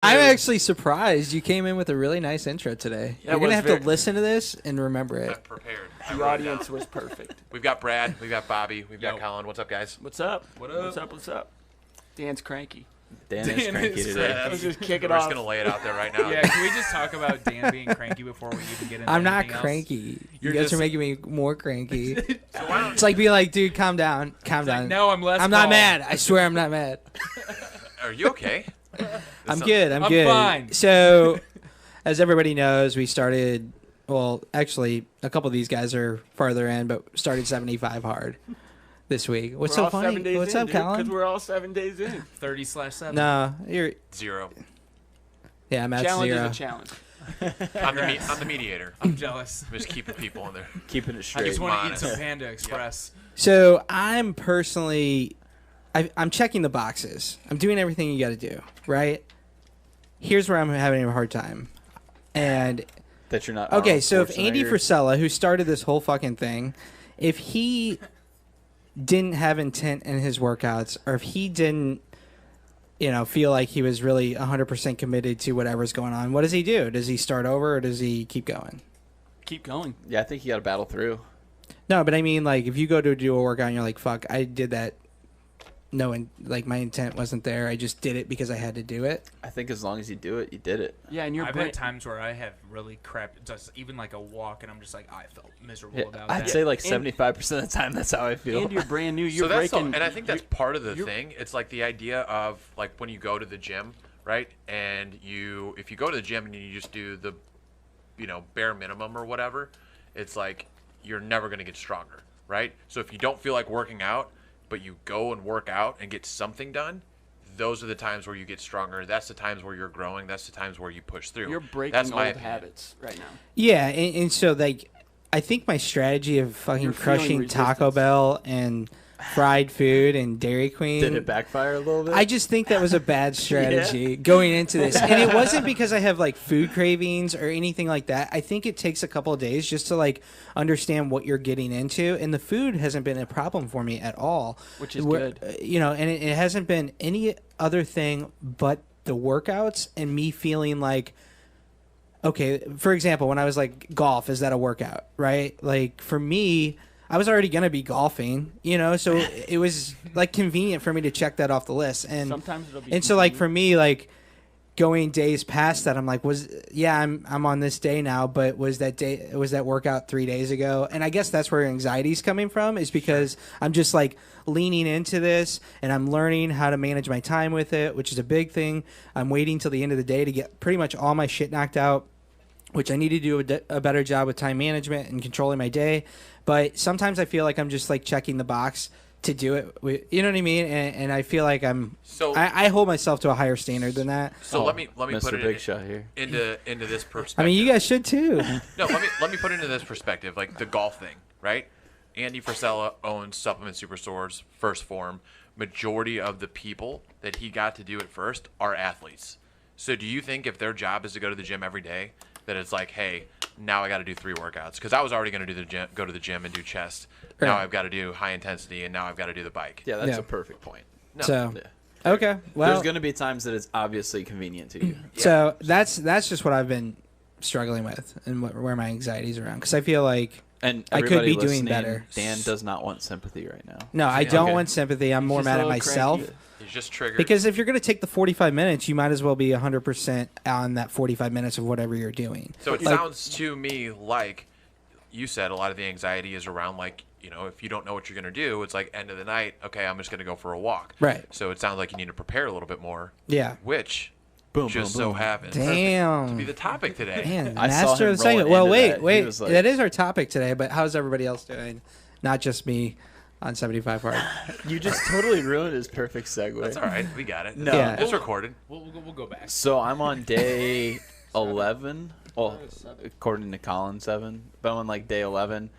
I'm actually surprised you came in with a really nice intro today. Yeah, You're going to have to listen to this and remember it. I'm prepared. The audience was perfect. We've got Brad, we've got Bobby, we've got Colin. What's up, guys? What's up? What up? What's up? What's up? Dan's cranky. Dan is cranky today. Let's just kick it We're off. just going to lay it out there right now. Yeah, can we just talk about Dan being cranky before we even get into I'm not anything else? cranky. You're You guys just- are making me more cranky. So why don't It's like being like, dude, calm down. Calm down. No, I'm less I'm not calm. mad. I swear I'm not mad. Are you okay? I'm good. I'm I'm good. fine. So, as everybody knows, we started. Well, actually, a couple of these guys are farther in, but started 75 hard this week. What's We're so all funny? 7 days What's in, up, Because Colin? we're all 7 days in. 30/7. No, you're. 0. Yeah, I'm at Challenge 0. is a challenge. I'm the mediator. I'm jealous. I'm just keeping people in there. Keeping it I straight. just want to eat honest. some Panda Express. So I'm personally, I'm checking the boxes. I'm doing everything you got to do, right? Here's where I'm having a hard time, and that you're not. okay. Arnold So if Andy Schwarzenegger. Frisella, who started this whole fucking thing, if he didn't have intent in his workouts, or if he didn't, feel like he was really 100% committed to whatever's going on, what does he do? Does he start over, or does he keep going? Keep going. Yeah, I think you got to battle through. No, but I mean, like, if you go to do a workout and you're like, fuck, I did that. No, like, my intent wasn't there. I just did it because I had to do it. I think as long as you do it, you did it. Yeah, and your I've brain. had times where I have really crap, just even like a walk, and I'm just like, I felt miserable Yeah, about I'd that. say like And- 75% of the time that's how I feel. And you're brand new. You're So that's breaking. and I think that's part of the you're- thing. It's like the idea of like when you go to the gym, right? And if you go to the gym and you just do the, bare minimum or whatever, it's like you're never going to get stronger, right? So if you don't feel like working out, but you go and work out and get something done, those are the times where you get stronger. That's the times where you're growing. That's the times where you push through. You're breaking That's my old opinion. habits right now. Yeah, and so, like, I think my strategy of fucking You're feeling crushing Taco resistance. Bell and fried food and Dairy Queen. Did it backfire a little bit? I just think that was a bad strategy going into this. And it wasn't because I have, like, food cravings or anything like that. I think it takes a couple of days just to, like, understand what you're getting into. And the food hasn't been a problem for me at all. Which is good. And it hasn't been any other thing but the workouts and me feeling like, okay, for example, when I was like, golf, is that a workout, right? Like, for me, I was already going to be golfing, so it was, like, convenient for me to check that off the list. And Sometimes it'll be. and so, like, for convenient. me, like, going days past that, I'm like, I'm on this day now, but was that workout 3 days ago? And I guess that's where anxiety's coming from, is because I'm just, like, leaning into this and I'm learning how to manage my time with it, which is a big thing. I'm waiting till the end of the day to get pretty much all my shit knocked out, which I need to do a better job with time management and controlling my day. But sometimes I feel like I'm just, like, checking the box to do it. You know what I mean? And I feel like I hold myself to a higher standard than that. So let me Mr. put it Big Shot here. into this perspective. I mean, you guys should too. No, let me put it into this perspective, like the golf thing, right? Andy Frisella owns Supplement Superstores, First Form. Majority of the people that he got to do it first are athletes. So do you think if their job is to go to the gym every day, that it's like, hey, now I got to do 3 workouts? Because I was already going to go to the gym and do chest. Now Right. I've got to do high intensity, and now I've got to do the bike. Yeah, that's Yeah. a perfect point. No. So Yeah. okay, well, There's going to be times that it's obviously convenient to you. so that's just what I've been struggling with and where my anxiety's around, because I feel like And I could everybody be doing listening, better. Dan does not want sympathy right now. no, I Yeah. don't Okay. want sympathy. I'm more just mad a at little myself. cranky. He's just triggered. Because if you're going to take the 45 minutes, you might as well be 100% on that 45 minutes of whatever you're doing. So it Like- sounds to me like you said a lot of the anxiety is around, like, if you don't know what you're going to do, it's like end of the night, okay, I'm just going to go for a walk. Right. So it sounds like you need to prepare a little bit more, Yeah. which Boom, just boom, so boom. happens to Damn. be the topic today. Man, I saw master him of the segment. rolling Well, into wait, that. He wait. was like- That is our topic today, but how's everybody else doing? Not just me on 75 hard. You just totally ruined his perfect segue. That's all right. We got it. No. Yeah. It's recorded. We'll go back. So I'm on day 11. Well, according to Colin, 7. But I'm on like day 11.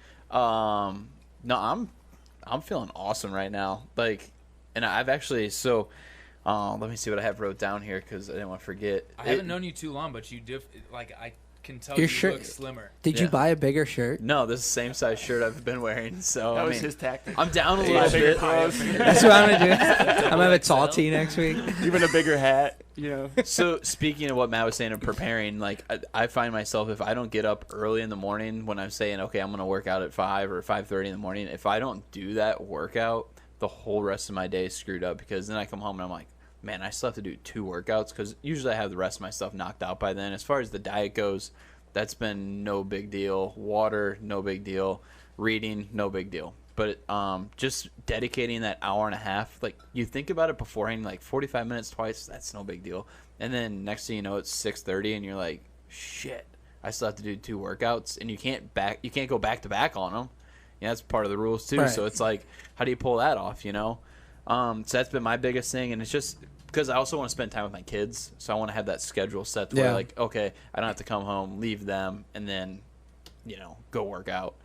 No, I'm feeling awesome right now. Like, and I've actually let me see what I have wrote down here because I didn't want to forget. I haven't known you too long, but you I can tell Your you shirt- look slimmer. Did you Yeah. buy a bigger shirt? No, this is the same size shirt I've been wearing. So That I was mean, his tactic. I'm down a Yeah, little bigger bit. clothes. That's what I'm gonna do. I'm gonna have a tall tee next week. Even a bigger hat, you know. So speaking of what Matt was saying of preparing, like I find myself, if I don't get up early in the morning when I'm saying, okay, I'm gonna work out at 5 or 5:30 in the morning, if I don't do that workout, the whole rest of my day is screwed up, because then I come home and I'm like, man, I still have to do 2 workouts, because usually I have the rest of my stuff knocked out by then. As far as the diet goes, that's been no big deal. Water, no big deal. Reading, no big deal. But just dedicating that hour and a half, like you think about it beforehand, like 45 minutes twice, that's no big deal. And then next thing you know, it's 6:30 and you're like, shit, I still have to do 2 workouts, and you can't go back to back on them. Yeah, that's part of the rules too. Right. So it's like, how do you pull that off, you know? So that's been my biggest thing, and it's just because I also want to spend time with my kids, so I want to have that schedule set to where, like, okay, I don't have to come home, leave them, and then, you know, go work out.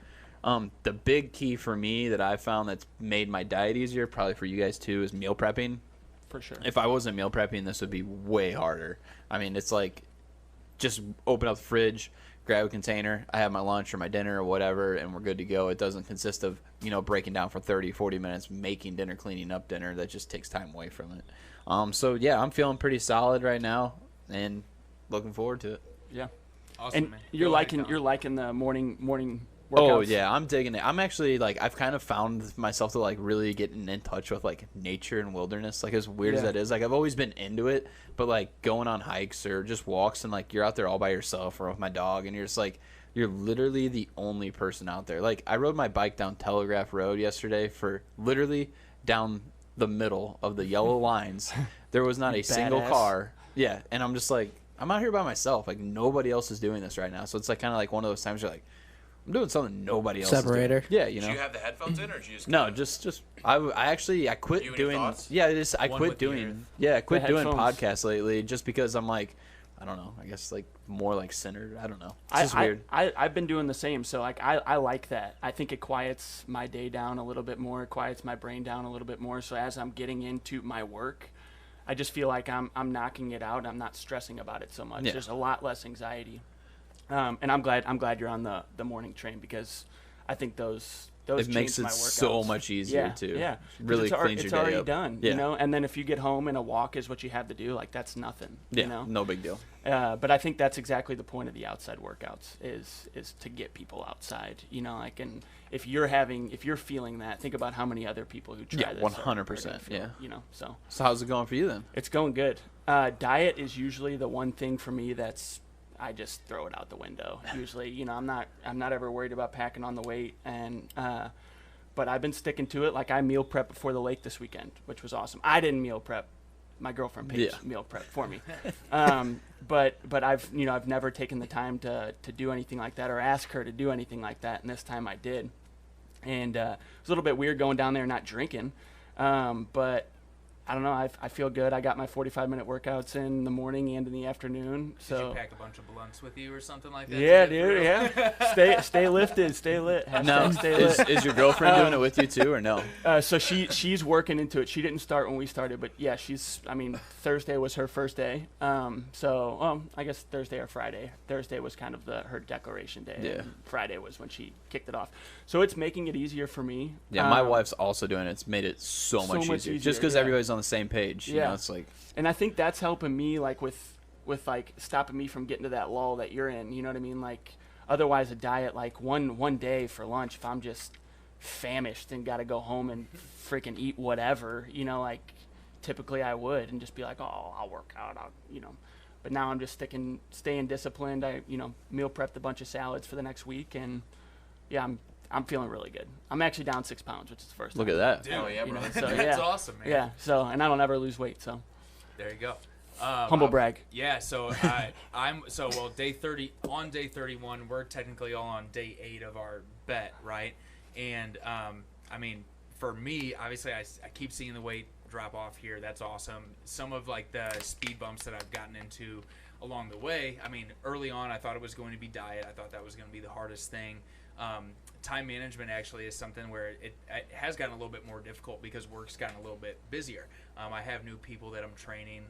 The big key for me that I've found that's made my diet easier, probably for you guys too, is meal prepping. For sure. If I wasn't meal prepping, this would be way harder. I mean, it's like just open up the fridge, grab a container, I have my lunch or my dinner or whatever, and we're good to go. It doesn't consist of, you know, breaking down for 30, 40 minutes, making dinner, cleaning up dinner. That just takes time away from it. So, yeah, I'm feeling pretty solid right now and looking forward to it. Yeah. Awesome, And man. you're Go ahead, liking Colin. the morning workouts. Oh, yeah, I'm digging it. I'm actually, like, I've kind of found myself to, like, really getting in touch with, like, nature and wilderness. Like, as weird as Yeah. that is, like, I've always been into it, but, like, going on hikes or just walks and, like, you're out there all by yourself or with my dog, and you're just, like, you're literally the only person out there. Like, I rode my bike down Telegraph Road yesterday for literally down the middle of the yellow lines. There was not a single Badass. car. Yeah, and I'm just, like, I'm out here by myself. Like, nobody else is doing this right now. So it's, like, kind of like one of those times you're like, I'm doing something nobody else Separator. is doing. Yeah, you know. Did you have the headphones in, or did you just No, kinda- just I quit You and your doing. thoughts? Yeah, I One quit with the doing. earth. Yeah, I quit The doing headphones. podcasts lately just because I'm like, I don't know. I guess like more like centered. I don't know. It's just I, weird. I've been doing the same, so like I like that. I think it quiets my day down a little bit more. It quiets my brain down a little bit more. So as I'm getting into my work, I just feel like I'm knocking it out. I'm not stressing about it so much. Yeah. There's a lot less anxiety, and I'm glad you're on the morning train, because I think those It makes change it my so workouts. much easier Yeah, too. yeah. 'Cause Really it's cleans your day already up. done, Yeah. you know. And then if you get home and a walk is what you have to do, like that's nothing, Yeah. you know. No big deal. But I think that's exactly the point of the outside workouts is to get people outside, you know. Like, and if you're feeling that, think about how many other people who try Yeah, this 100%, are gonna feel, yeah. you know. So So how's it going for you then? it's going good. Diet is usually the one thing for me that's I just throw it out the window. Usually, you know, I'm not ever worried about packing on the weight, and but I've been sticking to it. Like, I meal prep before the lake this weekend, which was awesome. I didn't meal prep. My girlfriend Paige Yeah. meal prep for me. But I've never taken the time to do anything like that or ask her to do anything like that, and this time I did. And it was a little bit weird going down there and not drinking, but I don't know. I feel good. I got my 45-minute workouts in the morning and in the afternoon. Did So you pack a bunch of blunts with you or something like that? yeah, to get dude. through? Yeah. Stay lifted. Stay lit. Hashtag No, stay lit. is your girlfriend doing it with you too or no? So she's working into it. She didn't start when we started, but yeah, Thursday was her first day. I guess Thursday or Friday. Thursday was kind of her declaration day. Yeah. And Friday was when she kicked it off. So it's making it easier for me. Yeah, my wife's also doing it. It's made it so much easier. Just easier, because yeah. everybody's on the same page. You Yeah. know, it's like, And I think that's helping me, like, with like stopping me from getting to that lull that you're in. You know what I mean? Like, otherwise a diet, like one day for lunch, if I'm just famished and got to go home and freaking eat whatever, you know, like typically I would and just be like, oh, I'll work out, you know. But now I'm just staying disciplined. I, meal prepped a bunch of salads for the next week, and yeah, I'm feeling really good. I'm actually down 6 pounds, which is the first look time. at that. Dude, Oh, yeah, You bro. know, so, that's yeah. awesome, man. Yeah, so, and I don't ever lose weight, so There you go. humble brag. Yeah, so day 30 on day 31, we're technically all on day 8 of our bet, right? And I mean, for me, obviously, I keep seeing the weight drop off here. That's awesome. Some of like the speed bumps that I've gotten into along the way. I mean, early on, I thought it was going to be diet. I thought that was going to be the hardest thing. Time management actually is something where it has gotten a little bit more difficult because work's gotten a little bit busier. I have new people that I'm training.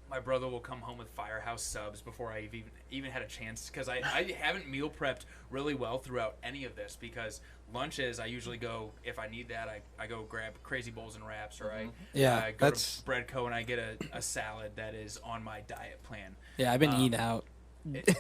my brother will come home with Firehouse subs before I even had a chance, because I haven't meal prepped really well throughout any of this, because lunches I usually go, if I need that, I go grab Crazy Bowls and Wraps, or I go to Breadco and I get a salad that is on my diet plan. Yeah, I've been eating out.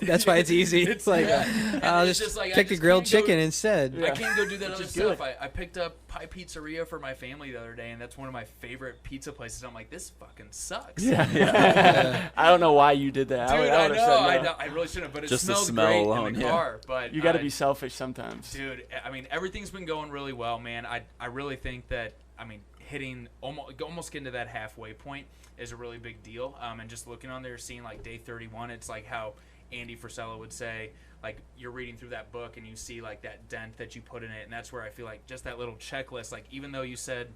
That's why it's easy. It's like I'll just like, pick the grilled chicken instead. I can't go do that other stuff. I picked up Pie Pizzeria for my family the other day, and that's one of my favorite pizza places. I'm like, this fucking sucks. Yeah. I don't know why you did that. Dude, I know. I really shouldn't, but it just smells the smell great alone, in the car. But you got to be selfish sometimes. Dude, I mean, everything's been going really well, man. I really think that, I mean, hitting almost getting to that halfway point is a really big deal. And just looking on there, seeing like day 31, it's like how Andy Frisella would say, like, you're reading through that book and you see like that dent that you put in it, and that's where I feel like just that little checklist, like, even though you said,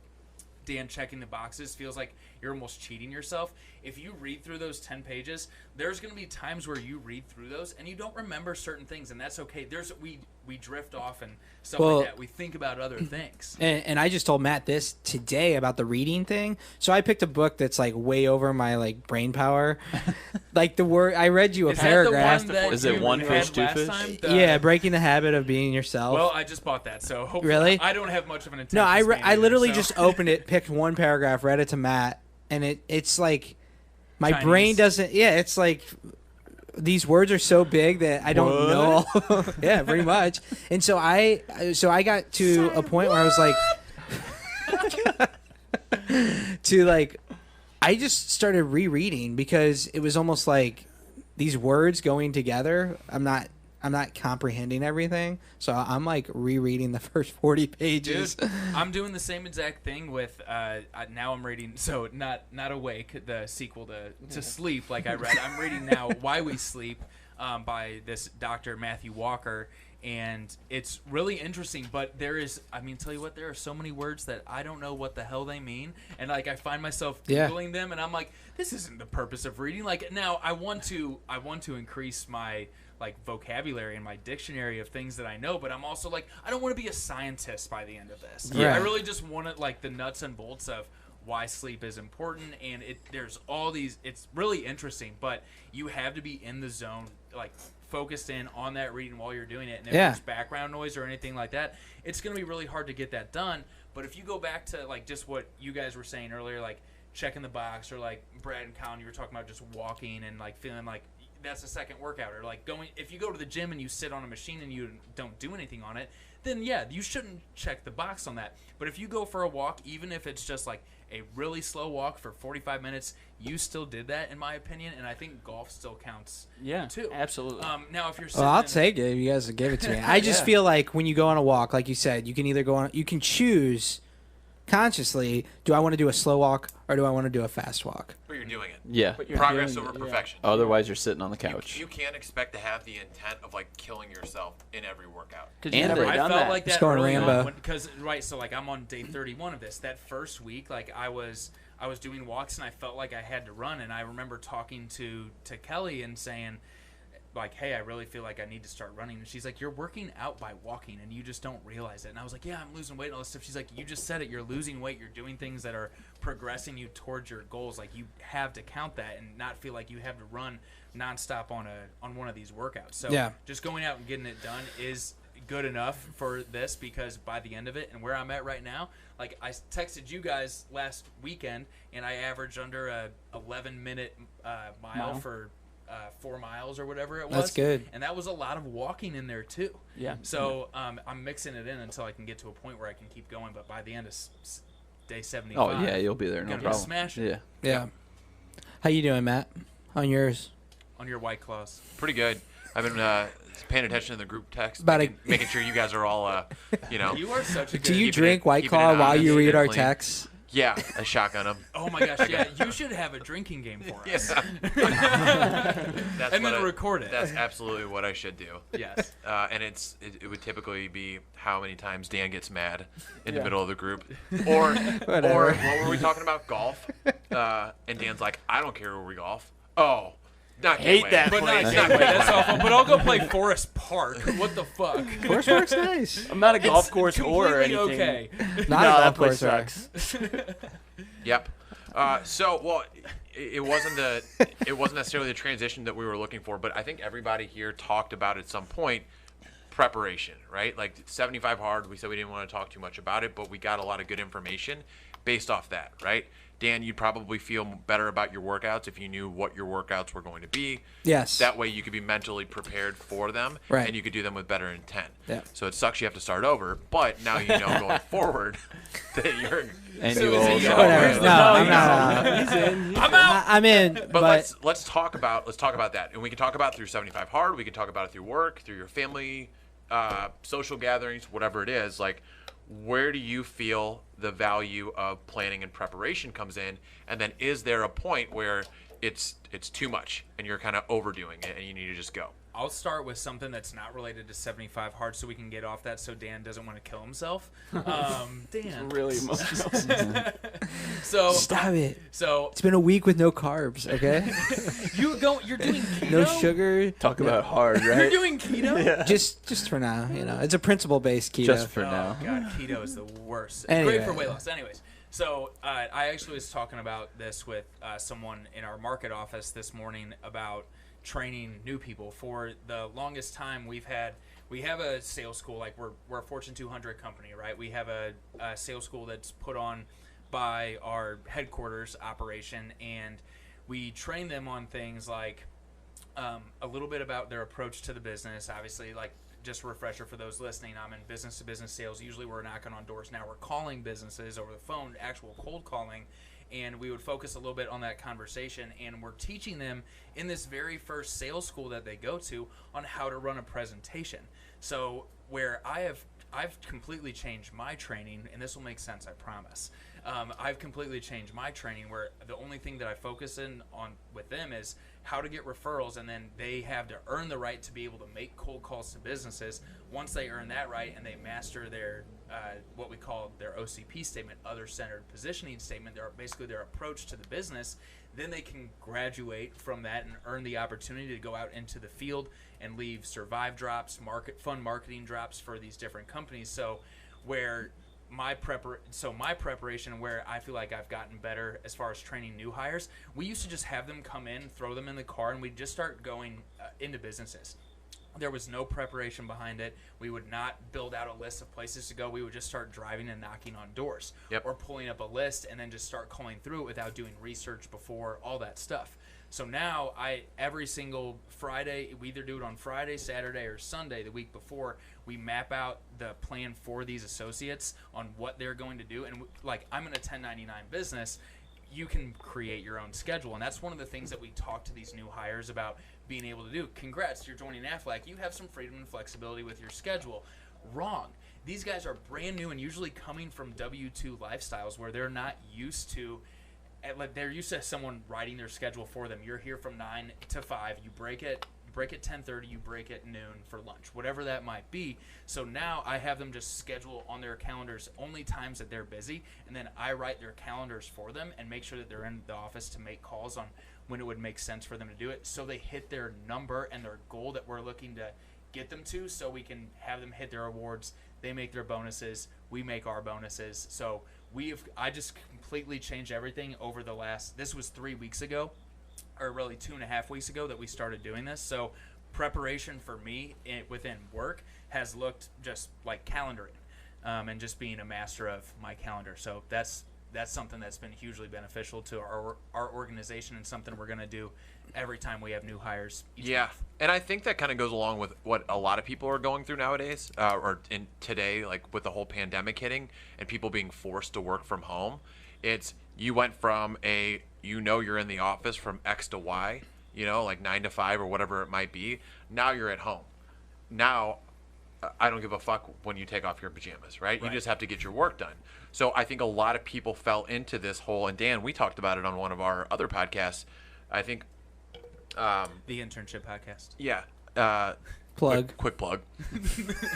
Dan, checking the boxes feels like you're almost cheating yourself. If you read through those 10 pages, there's going to be times where you read through those and you don't remember certain things, and that's okay. We drift off and stuff like that. We think about other things. And I just told Matt this today about the reading thing. So I picked a book that's like way over my like brain power. Like the word, I read you a paragraph. Is it One Fish, Two Fish? Yeah, Breaking the Habit of Being Yourself. Well, I just bought that, so hopefully really? I don't have much of an attention No, I literally so. just opened it, picked one paragraph, read it to Matt, and it's like my Chinese. brain doesn't. Yeah, it's like these words are so big that I don't know. Yeah, pretty much. And so I got to a point where I was like, I just started rereading, because it was almost like these words going together. I'm not comprehending everything, so I'm like rereading the first 40 pages. Dude, I'm doing the same exact thing with now I'm reading, so not Awake, the sequel to Sleep, like I read. I'm reading now Why We Sleep by this Dr. Matthew Walker, and it's really interesting, but there is, I mean, tell you what, there are so many words that I don't know what the hell they mean, and like I find myself Googling them, and I'm like, this isn't the purpose of reading. Like, now I want to increase my like vocabulary and my dictionary of things that I know, but I'm also like, I don't want to be a scientist by the end of this. Yeah. I really just want like the nuts and bolts of why sleep is important, and there's all these, it's really interesting, but you have to be in the zone, like focused in on that reading while you're doing it, and if there's background noise or anything like that, it's going to be really hard to get that done. But if you go back to like just what you guys were saying earlier, like checking the box, or like Brad and Colin, you were talking about just walking and like feeling like that's a second workout, or like going, if you go to the gym and you sit on a machine and you don't do anything on it, then yeah, you shouldn't check the box on that. But if you go for a walk, even if it's just like a really slow walk for 45 minutes, you still did that, in my opinion, and I think golf still counts too. Absolutely. Now if you're sitting I'll take it if you guys give it to me. I just feel like when you go on a walk, like you said, you can either go on, you can choose consciously, do I want to do a slow walk or do I want to do a fast walk? But you're doing it. Yeah. Progress over perfection. Otherwise, you're sitting on the couch. You can't expect to have the intent of like killing yourself in every workout. Because you never I done felt that. like that going early Rambo. on, because so like I'm on day 31 of this. That first week, like I was doing walks and I felt like I had to run, and I remember talking to Kelly and saying, like, hey, I really feel like I need to start running. And she's like, you're working out by walking and you just don't realize it. And I was like, yeah, I'm losing weight and all this stuff. She's like, you just said it, you're losing weight, you're doing things that are progressing you towards your goals. Like, you have to count that and not feel like you have to run nonstop on one of these workouts. So just going out and getting it done is good enough for this, because by the end of it, and where I'm at right now, like I texted you guys last weekend and I averaged under a 11-minute mile for 4 miles or whatever it was. That's good. And that was a lot of walking in there too. Yeah. So I'm mixing it in until I can get to a point where I can keep going. But by the end of day 75, Oh yeah, you'll be there, no problem. Smash it. Yeah. Yeah. How you doing, Matt? On yours? On your White Claws. Pretty good. I've been paying attention to the group text, About making sure you guys are all, You are such a good. Do you keeping drink it- White keeping it Claw while honest, you read our definitely. texts? Yeah, I shotgun them. Oh my gosh, yeah. You should have a drinking game for us. That's And what then record it. That's absolutely what I should do. Yes. And it would typically be how many times Dan gets mad in the middle of the group, or what were we talking about? Golf. And Dan's like, I don't care where we golf. Oh, not Hate Gateway. that But not place. Gateway, that's awful. But I'll go play Forest Park. What the fuck? Forest Park's nice. I'm not a golf It's course or anything. completely okay. Not No, a that golf place course, right? sucks. Yep. it wasn't necessarily the transition that we were looking for, but I think everybody here talked about at some point preparation, right? Like 75 hard, we said we didn't want to talk too much about it, but we got a lot of good information based off that, right? Dan, you'd probably feel better about your workouts if you knew what your workouts were going to be. Yes. That way you could be mentally prepared for them, right. and you could do them with better intent. Yeah. So it sucks you have to start over, but now you know going forward that you're... And So you is it also your- Whatever. No, I'm not. He's in. I'm out. I'm in. But let's talk about that, and we can talk about it through 75 hard. We can talk about it through work, through your family, social gatherings, whatever it is. Like, where do you feel the value of planning and preparation comes in? And then is there a point where it's too much and you're kind of overdoing it and you need to just go? I'll start with something that's not related to 75 hard so we can get off that so Dan doesn't want to kill himself. Dan. Really emotional. So Stop it. So It's been a week with no carbs, okay? you're doing keto? No sugar. talk about hard, You're right? doing keto? Yeah. Just for now, It's a principle-based keto. Just for Oh now. god, keto is the worst. Anyway. Great for weight loss. Anyways, so I actually was talking about this with someone in our market office this morning about training new people. For the longest time, we have a sales school. Like we're a Fortune 200 company, right? We have a sales school that's put on by our headquarters operation, and we train them on things like a little bit about their approach to the business. Obviously, like, just a refresher for those listening, I'm in business-to-business sales. Usually we're knocking on doors. Now we're calling businesses over the phone, actual cold calling, and we would focus a little bit on that conversation, and we're teaching them in this very first sales school that they go to on how to run a presentation. So where I've completely changed my training, and this will make sense, I promise. I've completely changed my training where the only thing that I focus in on with them is how to get referrals, and then they have to earn the right to be able to make cold calls to businesses. Once they earn that right and they master their what we call their OCP statement, other-centered positioning statement, basically their approach to the business, then they can graduate from that and earn the opportunity to go out into the field and leave survive drops, fund marketing drops for these different companies. So where my preparation, where I feel like I've gotten better as far as training new hires, we used to just have them come in, throw them in the car, and we'd just start going into businesses. There was no preparation behind it. We would not build out a list of places to go. We would just start driving and knocking on doors, or pulling up a list and then just start calling through it without doing research before, all that stuff. So now every single Friday, we either do it on Friday, Saturday, or Sunday the week before, we map out the plan for these associates on what they're going to do. And like, I'm in a 1099 business, you can create your own schedule. And that's one of the things that we talk to these new hires about being able to do. Congrats, you're joining Aflac. You have some freedom and flexibility with your schedule. Wrong. These guys are brand new and usually coming from W-2 lifestyles where they're not used to, like, they're used to someone writing their schedule for them. You're here from 9 to 5. You break at 10:30, you break at noon for lunch, whatever that might be. So now I have them just schedule on their calendars only times that they're busy, and then I write their calendars for them and make sure that they're in the office to make calls on when it would make sense for them to do it, so they hit their number and their goal that we're looking to get them to, so we can have them hit their awards, they make their bonuses, we make our bonuses. So I just completely changed everything over the this was 3 weeks ago, or really 2.5 weeks ago that we started doing this. So preparation for me within work has looked just like calendaring, and just being a master of my calendar. So that's something that's been hugely beneficial to our organization, and something we're going to do every time we have new hires each month. And I think that kind of goes along with what a lot of people are going through nowadays, or in today, like with the whole pandemic hitting and people being forced to work from home. It's, you went from you're in the office from X to Y, like 9 to 5 or whatever it might be. Now you're at home. Now I don't give a fuck when you take off your pajamas, right? You just have to get your work done. So I think a lot of people fell into this whole, and Dan, we talked about it on one of our other podcasts, I think. The internship podcast. Yeah. Plug. Quick plug.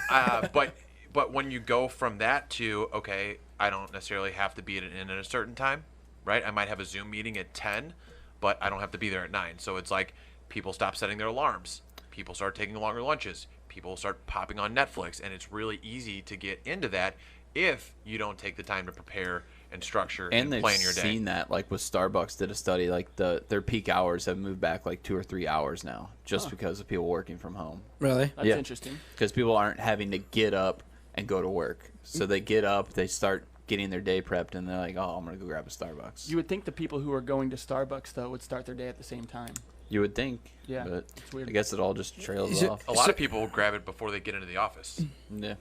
But when you go from that to, okay, I don't necessarily have to be in at a certain time, right? I might have a Zoom meeting at 10, but I don't have to be there at 9. So it's like people stop setting their alarms. People start taking longer lunches. People start popping on Netflix, and it's really easy to get into that if you don't take the time to prepare and structure And and they've plan your day. seen that, like with Starbucks did a study, like their peak hours have moved back like 2 or 3 hours now, just because of people working from home. Really? That's Yeah. interesting. Because people aren't having to get up and go to work. So they get up, they start getting their day prepped, and they're like, oh, I'm going to go grab a Starbucks. You would think the people who are going to Starbucks, though, would start their day at the same time. You would think. Yeah, But it's weird. I guess it all just trails Is it- off. A lot of people will grab it before they get into the office. Yeah.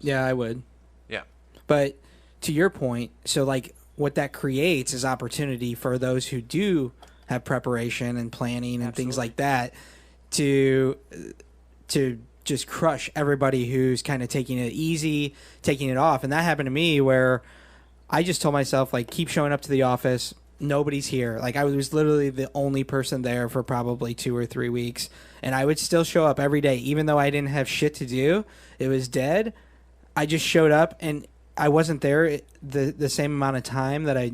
Yeah, I would. Yeah. But to your point, so like what that creates is opportunity for those who do have preparation and planning and things Absolutely. like that to just crush everybody who's kind of taking it easy, taking it off. And that happened to me where I just told myself, like, keep showing up to the office. Nobody's here. Like, I was literally the only person there for probably 2 or 3 weeks. And I would still show up every day, even though I didn't have shit to do. It was dead. I just showed up, and I wasn't there the same amount of time that I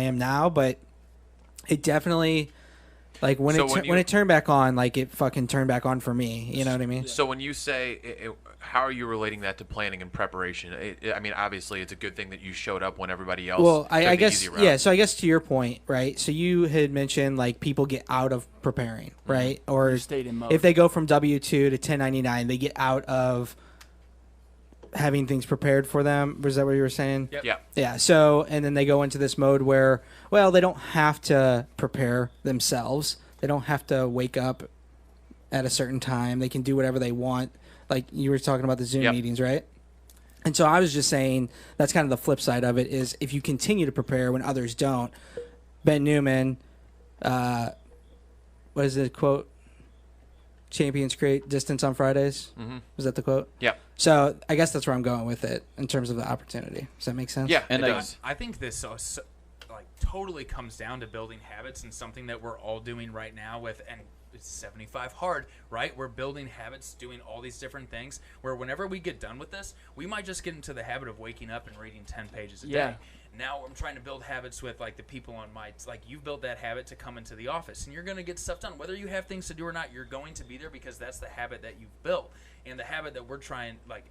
am now, but it definitely, like, when it turned back on, like, it fucking turned back on for me. You know what I mean? So when you say, how are you relating that to planning and preparation? I mean, obviously, it's a good thing that you showed up when everybody else. Well, took I the guess, easy route. yeah. So I guess to your point, right? So you had mentioned like people get out of preparing, right? Or You stayed in mode. if they go from W-2 to 1099, they get out of having things prepared for them. Was that what you were saying? Yep. Yeah. Yeah. So, and then they go into this mode where, well, they don't have to prepare themselves. They don't have to wake up at a certain time. They can do whatever they want. Like you were talking about the Zoom Yep. meetings, right? And so I was just saying that's kind of the flip side of it is if you continue to prepare when others don't. Ben Newman, what is the quote? Champions create distance on Fridays. Mm-hmm. Was that the quote? Yeah. So I guess that's where I'm going with it in terms of the opportunity. Does that make sense? Yeah. And it I- does. I think this like totally comes down to building habits, and something that we're all doing right now with, and it's 75 hard, right? We're building habits, doing all these different things, where whenever we get done with this, we might just get into the habit of waking up and reading 10 pages a Yeah. day. Now I'm trying to build habits with like the people on my, like you've built that habit to come into the office, and you're going to get stuff done. Whether you have things to do or not, you're going to be there because that's the habit that you've built. And the habit that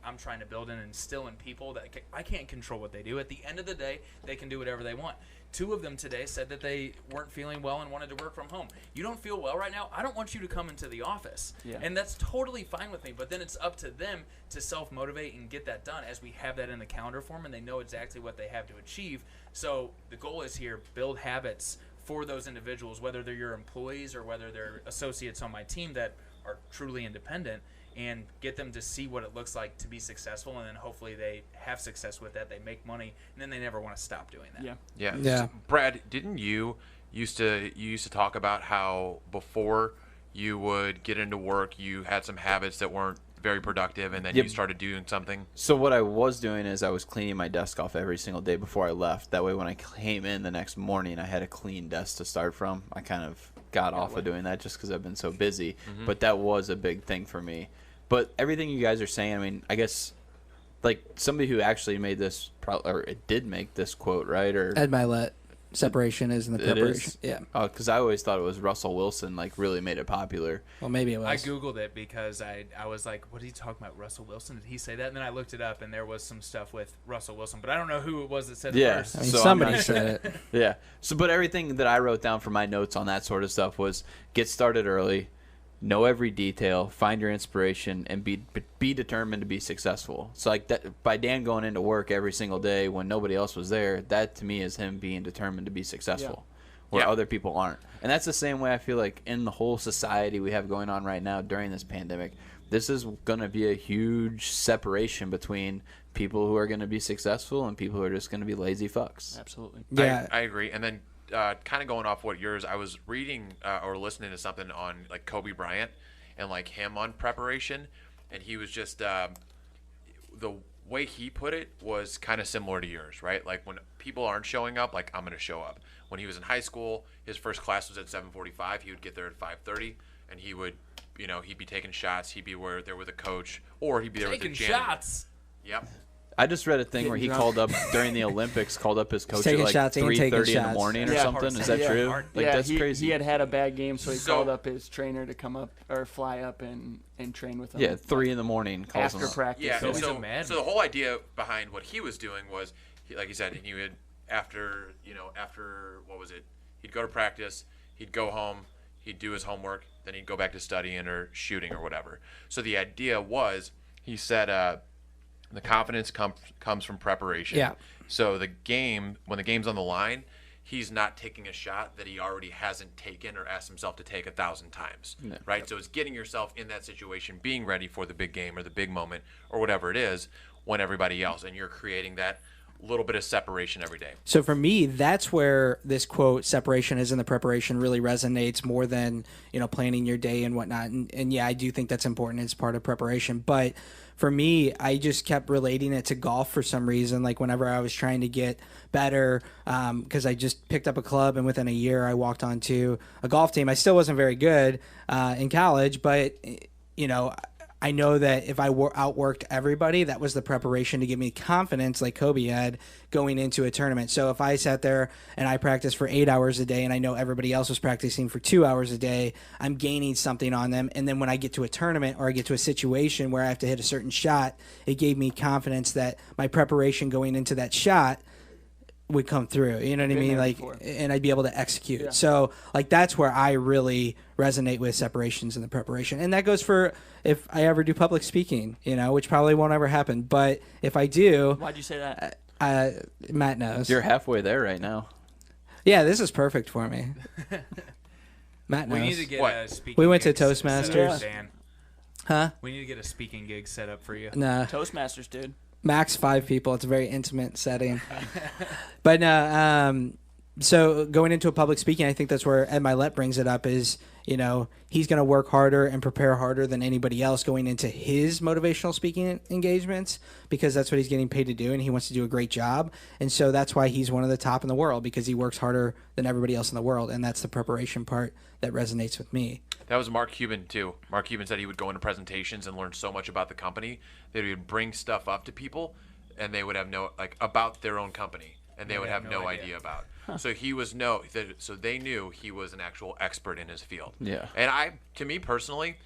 I'm trying to build and instill in people that I can't control what they do. At the end of the day, they can do whatever they want. 2 of them today said that they weren't feeling well and wanted to work from home. You don't feel well right now? I don't want you to come into the office. Yeah. And that's totally fine with me. But then it's up to them to self-motivate and get that done as we have that in the calendar form and they know exactly what they have to achieve. So the goal is here, build habits for those individuals, whether they're your employees or whether they're associates on my team that are truly independent, and get them to see what it looks like to be successful, and then hopefully they have success with that, they make money, and then they never want to stop doing that. Yeah. Yeah. Yeah. So, Brad, didn't you used to talk about how before you would get into work, you had some habits that weren't very productive, and then Yep. you started doing something? So what I was doing is I was cleaning my desk off every single day before I left. That way when I came in the next morning, I had a clean desk to start from. I kind of got off of doing that just because I've been so busy. But that was a big thing for me. But everything you guys are saying, I mean, I guess like somebody who actually made this, or it did make this quote, right? Or Ed Mylett, separation is in the It preparation. is? Yeah. because I always thought it was Russell Wilson, like really made it popular. Well, maybe it I was. Googled it because I was like, what are you talking about, Russell Wilson? Did he say that? And then I looked it up, and there was some stuff with Russell Wilson, but I don't know who it was that said it Yeah. first. I mean, So I'm somebody not- said it. Yeah. So, but everything that I wrote down for my notes on that sort of stuff was get started early, know every detail, find your inspiration, and be determined to be successful. So, like that, by Dan going into work every single day when nobody else was there, that to me is him being determined to be successful, where Yeah. other people aren't. And that's the same way I feel like in the whole society we have going on right now during this pandemic. This is going to be a huge separation between people who are going to be successful and people who are just going to be lazy fucks. Absolutely. Yeah. I agree. And then kind of going off what yours, I was reading or listening to something on like Kobe Bryant and like him on preparation, and he was just the way he put it was kind of similar to yours, right? Like when people aren't showing up, like I'm going to show up. When he was in high school, his first class was at 7:45. He would get there at 5:30, and he would, he'd be taking shots. He'd be there with a coach, or he'd be there Taking with the janitor. shots. Yep. I just read a thing where he Getting called up during the Olympics, called up his coach at taking like shots and taking 3:30 in the shots. morning or Yeah. something. Is that Yeah. true? Hard. Like that's crazy. He had a bad game, so he So- called up his trainer to come up or fly up and train with him. Yeah, 3 in the morning calls him After up. practice. Yeah, So he's so a madman. the whole idea behind what he was doing was like he said, he would after what was it? He'd go to practice, he'd go home, he'd do his homework, then he'd go back to studying or shooting or whatever. So the idea was, he said, the confidence comes from preparation. Yeah. So when the game's on the line, he's not taking a shot that he already hasn't taken or asked himself to take 1,000 times, right? So it's getting yourself in that situation, being ready for the big game or the big moment or whatever it is when everybody else, and you're creating that little bit of separation every day. So for me, that's where this quote, separation is in the preparation, really resonates more than, planning your day and whatnot. And yeah, I do think that's important. It's part of preparation. But for me, I just kept relating it to golf for some reason. Like whenever I was trying to get better, because I just picked up a club and within a year I walked onto a golf team. I still wasn't very good in college, but, I know that if I outworked everybody, that was the preparation to give me confidence, like Kobe had, going into a tournament. So if I sat there and I practiced for 8 hours a day and I know everybody else was practicing for 2 hours a day, I'm gaining something on them. And then when I get to a tournament or I get to a situation where I have to hit a certain shot, it gave me confidence that my preparation going into that shot would come through, you know what I mean? Like, and I'd be able to execute. Yeah. So like, that's where I really resonate with separations in the preparation. And that goes for if I ever do public speaking, which probably won't ever happen. But if I do. Why'd you say that? Matt knows. You're halfway there right now. Yeah, this is perfect for me. Matt knows. We need to get a speaking We went to gig Toastmasters. set up, Dan. Huh? We need to get a speaking gig set up for you. Nah. Toastmasters, dude. Max 5 people. It's a very intimate setting. But no, so going into a public speaking, I think that's where Ed Mylett brings it up is, he's going to work harder and prepare harder than anybody else going into his motivational speaking engagements because that's what he's getting paid to do and he wants to do a great job. And so that's why he's one of the top in the world because he works harder than everybody else in the world. And that's the preparation part that resonates with me. That was Mark Cuban, too. Mark Cuban said he would go into presentations and learn so much about the company that he would bring stuff up to people and they would have about their own company and they would have no idea about. So so they knew he was an actual expert in his field. Yeah. And to me personally,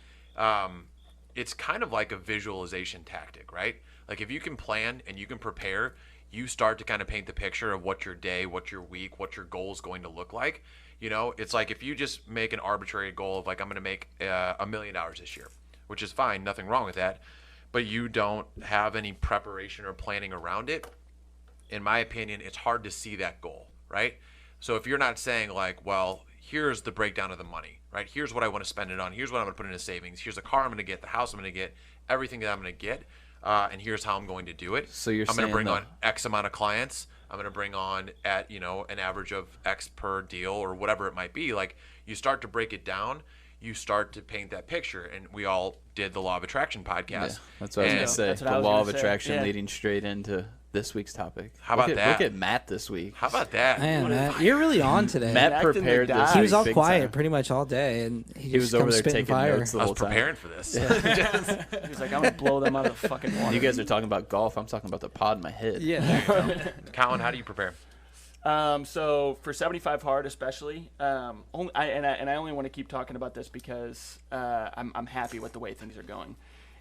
it's kind of like a visualization tactic, right? Like if you can plan and you can prepare, you start to kind of paint the picture of what your day, what your week, what your goal is going to look like. It's like if you just make an arbitrary goal of like, I'm going to make $1 million this year, which is fine. Nothing wrong with that. But you don't have any preparation or planning around it. In my opinion, it's hard to see that goal, right? So if you're not saying like, well, here's the breakdown of the money, right? Here's what I want to spend it on. Here's what I'm going to put into savings. Here's the car I'm going to get, the house I'm going to get, everything that I'm going to get. And here's how I'm going to do it. So I'm going to bring on X amount of clients. I'm going to bring on at, an average of X per deal or whatever it might be. Like you start to break it down, you start to paint that picture. And we all did the Law of Attraction podcast. Yeah, that's what I was going to say. The Law of Attraction leading straight into this week's topic. How about that? Look at Matt this week. How about that? Man, Matt, you're really on today. Matt prepared this. He was all quiet pretty much all day, and he was over there taking fire. notes the I whole was time. preparing for this. Yeah. He was like, I'm going to blow them out of the fucking water. You guys are talking about golf. I'm talking about the pod in my head. Yeah. Colin, how do you prepare? So for 75 hard, especially, I only want to keep talking about this because I'm happy with the way things are going,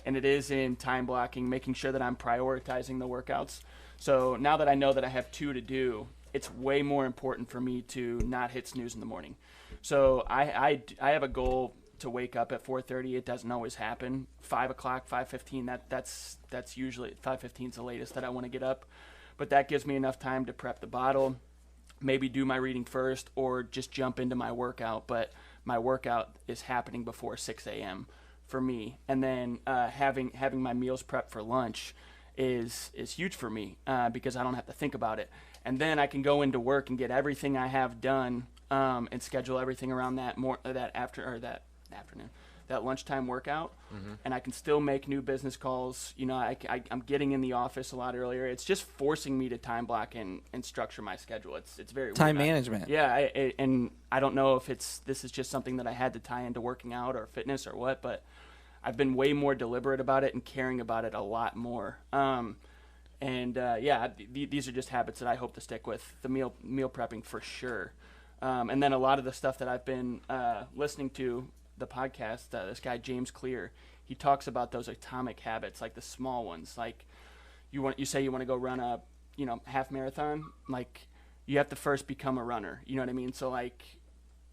and it is in time blocking, making sure that I'm prioritizing the workouts. So now that I know that I have 2 to do, it's way more important for me to not hit snooze in the morning. So I have a goal to wake up at 4:30. It doesn't always happen. 5 o'clock, 5:15. That's usually 5:15 is the latest that I want to get up, but that gives me enough time to prep the bottle. Maybe do my reading first or just jump into my workout, but my workout is happening before 6 a.m. for me. And then having my meals prepped for lunch is huge for me because I don't have to think about it. And then I can go into work and get everything I have done and schedule everything around that afternoon, that lunchtime workout, and I can still make new business calls. I'm getting in the office a lot earlier. It's just forcing me to time block and structure my schedule. It's very Time weird. management. Yeah, and I don't know if this is just something that I had to tie into working out or fitness or what, but I've been way more deliberate about it and caring about it a lot more. These are just habits that I hope to stick with. The meal prepping for sure, and then a lot of the stuff that I've been listening to. The podcast, this guy James Clear, he talks about those atomic habits, like the small ones. Like you say you want to go run a half marathon, like you have to first become a runner. You know what I mean? So like,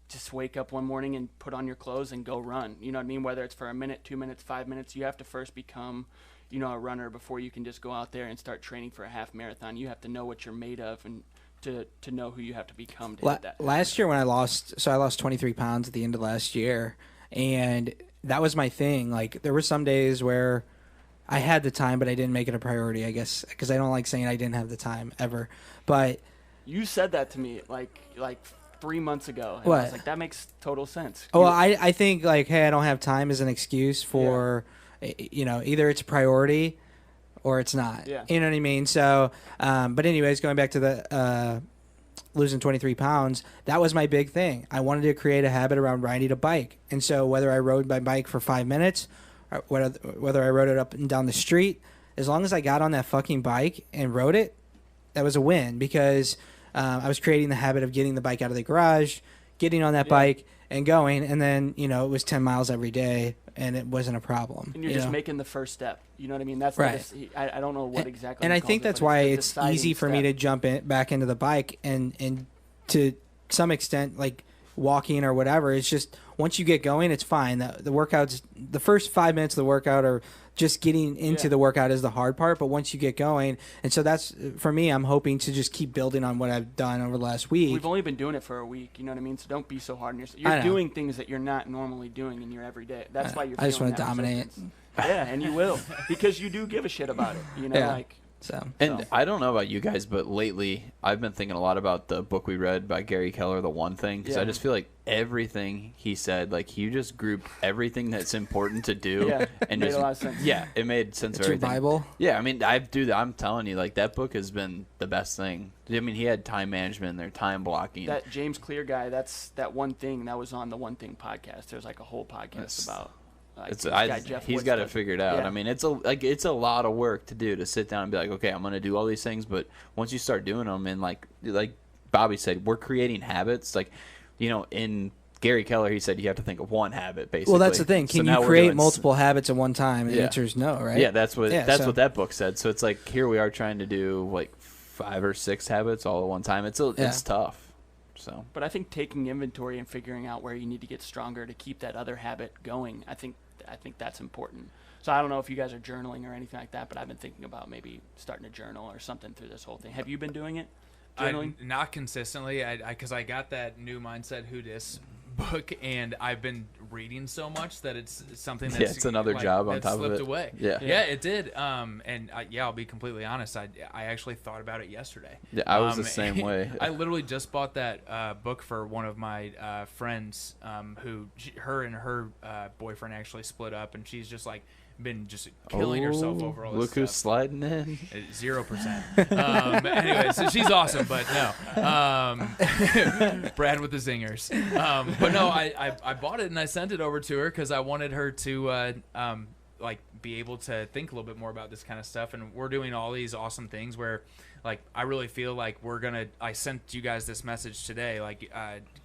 just wake up one morning and put on your clothes and go run. You know what I mean? Whether it's for a minute, 2 minutes, 5 minutes, you have to first become, a runner before you can just go out there and start training for a half marathon. You have to know what you're made of and to know who you have to become to hit that. Last year when I lost 23 pounds at the end of last year, and that was my thing. Like, there were some days where I had the time, but I didn't make it a priority, I guess, because I don't like saying I didn't have the time ever. But you said that to me like 3 months ago. And what? I was like, that makes total sense. Well, I think, like, hey, I don't have time is an excuse for, either it's a priority or it's not. Yeah. You know what I mean? So, but anyways, going back to the losing 23 pounds, that was my big thing. I wanted to create a habit around riding a bike. And so whether I rode my bike for 5 minutes, or whether I rode it up and down the street, as long as I got on that fucking bike and rode it, that was a win, because I was creating the habit of getting the bike out of the garage, getting on that bike and going, and then, it was 10 miles every day, and it wasn't a problem. And you're just making the first step. You know what I mean? That's right. I don't know what exactly. And I think that's why it's easy for me to jump back into the bike, and to some extent, like walking or whatever. It's just once you get going, it's fine. The workouts, the first 5 minutes of the workout are just getting into the workout is the hard part, but once you get going, and so that's, for me, I'm hoping to just keep building on what I've done over the last week. We've only been doing it for a week, you know what I mean? So don't be so hard on yourself. You're doing things that you're not normally doing in your everyday. That's why you're I just want to dominate. Yeah, and you will, because you do give a shit about it, And I don't know about you guys, but lately I've been thinking a lot about the book we read by Gary Keller, The One Thing, because I just feel like everything he said, like, he just grouped everything that's important to do, and made a lot of sense. Yeah, it made sense. It's your Bible. Yeah, I mean, I'm telling you, like, that book has been the best thing. I mean, he had time management and their time blocking. That James Clear guy, that's that One Thing that was on the One Thing podcast. There's like a whole podcast about. He's got it figured out. Yeah. I mean, it's a lot of work to do, to sit down and be like, okay, I'm going to do all these things, but once you start doing them, and like Bobby said, we're creating habits. Like, in Gary Keller, he said you have to think of one habit, basically. Well, that's the thing. Can you create multiple habits at one time? And the answer is no, right? Yeah, that's what that book said. So it's like, here we are trying to do like 5 or 6 habits all at one time. It's tough. So, but I think taking inventory and figuring out where you need to get stronger to keep that other habit going, I think that's important. So I don't know if you guys are journaling or anything like that, but I've been thinking about maybe starting a journal or something through this whole thing. Have you been doing it? Journaling? Not consistently, because I got that new Mindset Who Dis book, and I've been reading so much that it's something that's it's another job on top of it. Slipped away. Yeah, it did. I'll be completely honest. I actually thought about it yesterday. Yeah, I was the same way. I literally just bought that book for one of my friends, her and her boyfriend actually split up, and she's just like been just killing herself over all this look stuff. who's sliding in. 0%. Anyway, so she's awesome, but no. Brad with the zingers. But no, I bought it and I sent it over to her because I wanted her to be able to think a little bit more about this kind of stuff. And we're doing all these awesome things where, like, I really feel like I sent you guys this message today. Like,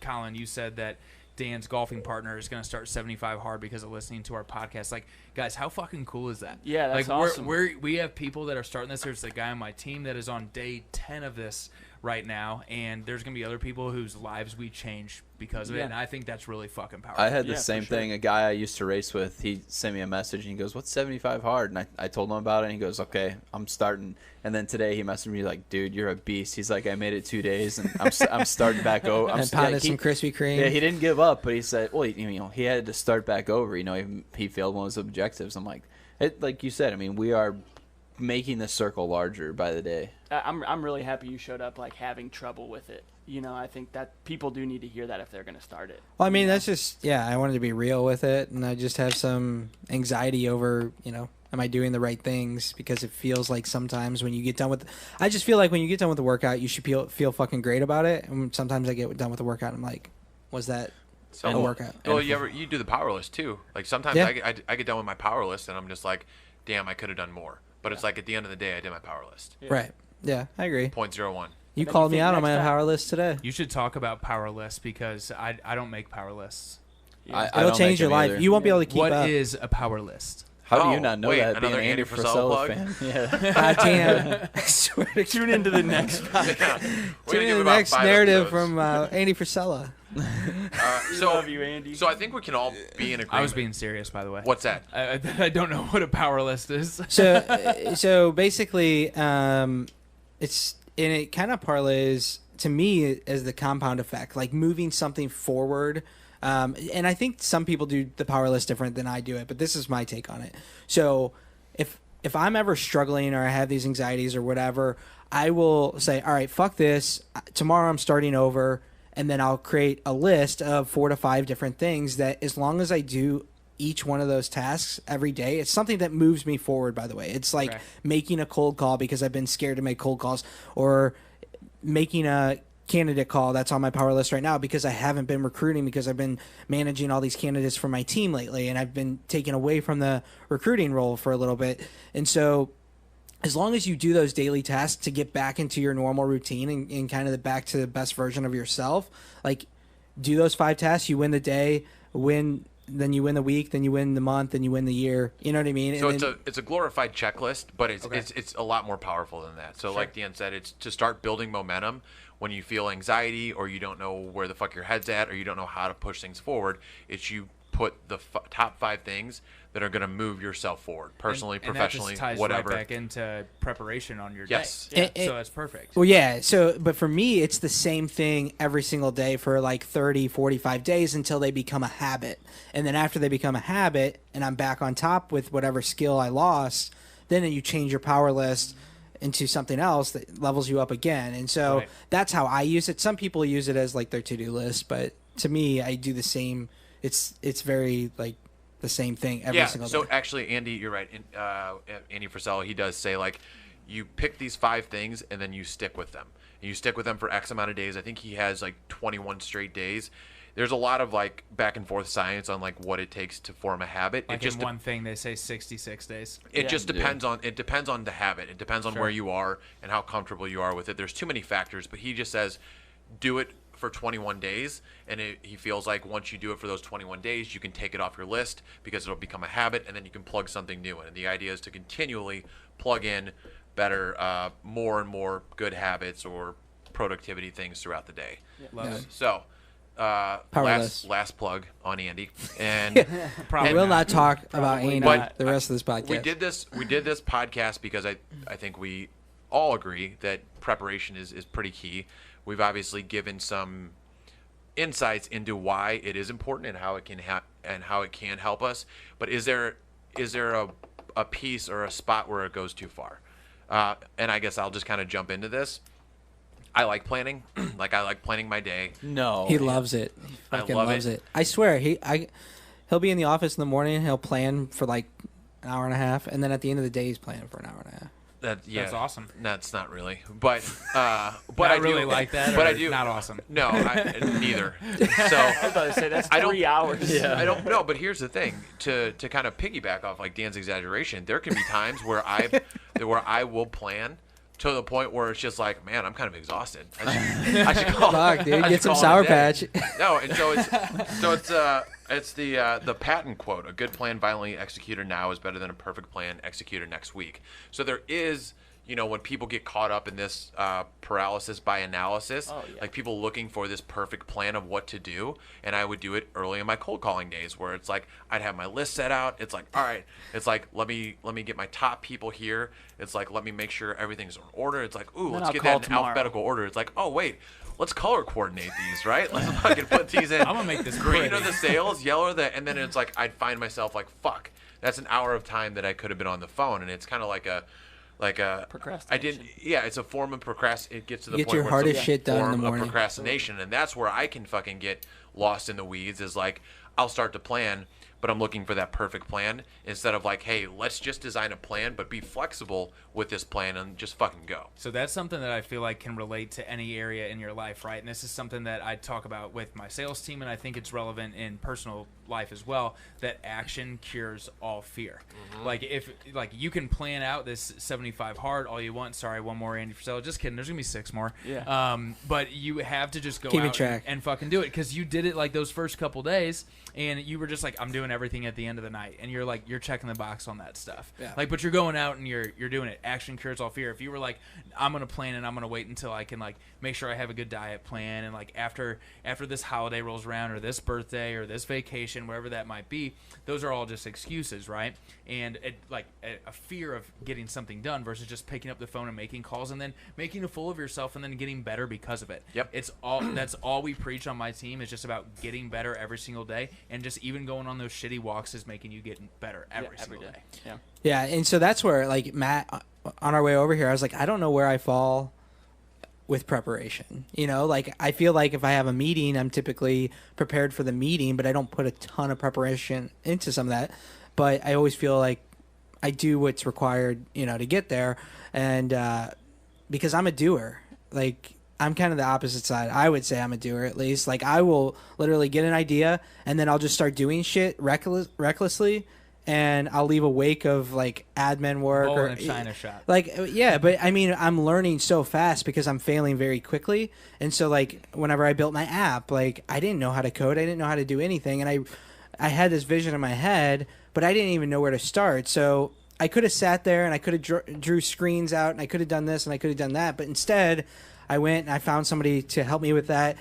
Colin, you said that Dan's golfing partner is going to start 75 hard because of listening to our podcast. Like, guys, how fucking cool is that? Yeah, that's awesome. We have people that are starting this. There's a guy on my team that is on day 10 of this right now, and there's going to be other people whose lives we change because of it, and I think that's really fucking powerful. I had the same thing. A guy I used to race with, he sent me a message, and he goes, what's 75 hard? And I told him about it, and he goes, okay, I'm starting. And then today he messaged me like, dude, you're a beast. He's like, I made it 2 days, and I'm starting back over. And pounded some Krispy Kreme. Yeah, he didn't give up, but he said, well, he had to start back over. He failed one of his objectives. I'm like, like you said, I mean, we are making the circle larger by the day. I'm really happy you showed up, like, having trouble with it. I think that people do need to hear that if they're going to start it. Well, I mean, that's just, I wanted to be real with it, and I just have some anxiety over, am I doing the right things? Because it feels like sometimes when you get done with, I just feel like when you get done with the workout, you should feel fucking great about it. And sometimes I get done with the workout, and I'm like, was that a workout? Well, you do the power list too. Like, sometimes I get done with my power list, and I'm just like, damn, I could have done more. But it's like, at the end of the day, I did my power list. Yeah. Right. Yeah, I agree. 0.01. You called me out on my power list today. You should talk about power lists because I don't make power lists. Yeah. It'll change your life. You won't be able to keep up. What is a power list? How do Oh, you not know wait, that? Being another an Andy Andy Frisella Frisella plug? fan. Yeah. God damn. I swear to Tune into the next podcast. Yeah. We're Tune gonna in give the about next 5 narrative episodes. from Andy Frisella. So, love you, Andy. So I think we can all be in agreement. I was being serious, by the way. What's that? I don't know what a power list is. So basically, it's and it kind of parlays to me as the compound effect, like moving something forward. And I think some people do the power list different than I do it, but this is my take on it. So if I'm ever struggling or I have these anxieties or whatever, I will say, all right, fuck this. Tomorrow I'm starting over. And then I'll create a list of 4 to 5 different things that as long as I do each one of those tasks every day, it's something that moves me forward, by the way. It's like making a cold call because I've been scared to make cold calls, or making a candidate call that's on my power list right now because I haven't been recruiting because I've been managing all these candidates for my team lately and I've been taken away from the recruiting role for a little bit. And so as long as you do those daily tasks to get back into your normal routine and kind of back to the best version of yourself, like do those 5 tasks, you win the day, then you win the week, then you win the month, then you win the year. You know what I mean? So and it's a glorified checklist, but it's a lot more powerful than that. So like Dan said, it's to start building momentum when you feel anxiety or you don't know where the fuck your head's at or you don't know how to push things forward. It's you put the top 5 things that are going to move yourself forward, personally, professionally, and that just ties whatever. right back into preparation on your Yes. day. Yeah. So that's perfect. Well, yeah. So, but for me, it's the same thing every single day for like 30, 45 days until they become a habit. And then after they become a habit and I'm back on top with whatever skill I lost, then you change your power list into something else that levels you up again. And so that's how I use it. Some people use it as like their to-do list, but to me, I do the same. It's very like the same thing every single day. So actually, Andy, you're right. Andy Frisella, he does say like you pick these 5 things and then you stick with them. And you stick with them for X amount of days. I think he has like 21 straight days. There's a lot of like back and forth science on like what it takes to form a habit. Like it just in one thing, they say 66 days. It just depends on the habit. It depends on where you are and how comfortable you are with it. There's too many factors, but he just says do it for 21 days, and he feels like once you do it for those 21 days, you can take it off your list because it'll become a habit, and then you can plug something new in. And the idea is to continually plug in better, more and more good habits or productivity things throughout the day. Love it. So, last plug on Andy, and I will not talk about Andy But the rest of this podcast. we did this podcast because I think we all agree that preparation is pretty key. We've obviously given some insights into why it is important and how it can help us. But is there a piece or a spot where it goes too far? And I guess I'll just kind of jump into this. I like planning. I like planning my day. No. He loves it. He I fucking love loves it. it. I swear, he'll be in the office in the morning. He'll plan for like an hour and a half, and then at the end of the day, he's planning for an hour and a half. That's awesome. That's not really, but I I really do like that. But or I do not awesome. No, neither. So I was about to say that's 3 hours. I don't know, but here's the thing: to kind of piggyback off like Dan's exaggeration, there can be times where I will plan to the point where it's just like, man, I'm kind of exhausted. I should call. Fuck, dude, I get should some call it Sour a day. Patch. No, and it's the Patton quote: "A good plan violently executed now is better than a perfect plan executed next week." So there is. When people get caught up in this paralysis by analysis, like people looking for this perfect plan of what to do, and I would do it early in my cold calling days where it's like I'd have my list set out. It's like, all right, it's like let me get my top people here. It's like let me make sure everything's in order. It's like, ooh, let's I'll get call that in tomorrow. alphabetical order. It's like, oh wait, let's color coordinate these, right? Let's fucking put these in. I'm gonna make this green pretty. are the sales, yellow are the, and then it's like I'd find myself like, fuck, that's an hour of time that I could have been on the phone, and it's kind of like a Procrastination. it's a form of It gets to the Get point your where hardest it's a shit done in form the of morning. procrastination, and that's where I can fucking get lost in the weeds. Is like I'll start to plan, but I'm looking for that perfect plan instead of like, hey, let's just design a plan, but be flexible with this plan and just fucking go. So that's something that I feel like can relate to any area in your life, right? And this is something that I talk about with my sales team, and I think it's relevant in personal life as well, that action cures all fear. Like you can plan out this 75 hard all you want. Sorry, one more Andy Frisella. Just kidding. There's going to be 6 more. Yeah. But you have to just go Keeping out track. and fucking do it because you did it like those first couple days and you were just like, I'm doing everything at the end of the night, and you're checking the box on that stuff. Yeah. Like, but you're going out and you're doing it. Action cures all fear. If you were like, I'm gonna plan and I'm gonna wait until I can like make sure I have a good diet plan, and like after this holiday rolls around, or this birthday, or this vacation, whatever that might be, those are all just excuses, right? And a fear of getting something done versus just picking up the phone and making calls and then making a fool of yourself and then getting better because of it. Yep. That's all we preach on my team, is just about getting better every single day, and just even going on those shitty walks is making you get better every single day. Yeah. Yeah, and so that's where, like, Matt, on our way over here, I was like, I don't know where I fall with preparation. You know, like, I feel like if I have a meeting, I'm typically prepared for the meeting, but I don't put a ton of preparation into some of that. But I always feel like I do what's required, you know, to get there. And because I'm a doer, like, I'm kind of the opposite side. I would say I'm a doer, at least. Like, I will literally get an idea, and then I'll just start doing shit recklessly, and I'll leave a wake of, like, admin work. Bowl or in a China shop. Like, yeah, but, I mean, I'm learning so fast because I'm failing very quickly. And so, like, whenever I built my app, like, I didn't know how to code. I didn't know how to do anything. And I had this vision in my head, but I didn't even know where to start. So I could have sat there, and I could have drew screens out, and I could have done this, and I could have done that. But instead, I went and I found somebody to help me with that.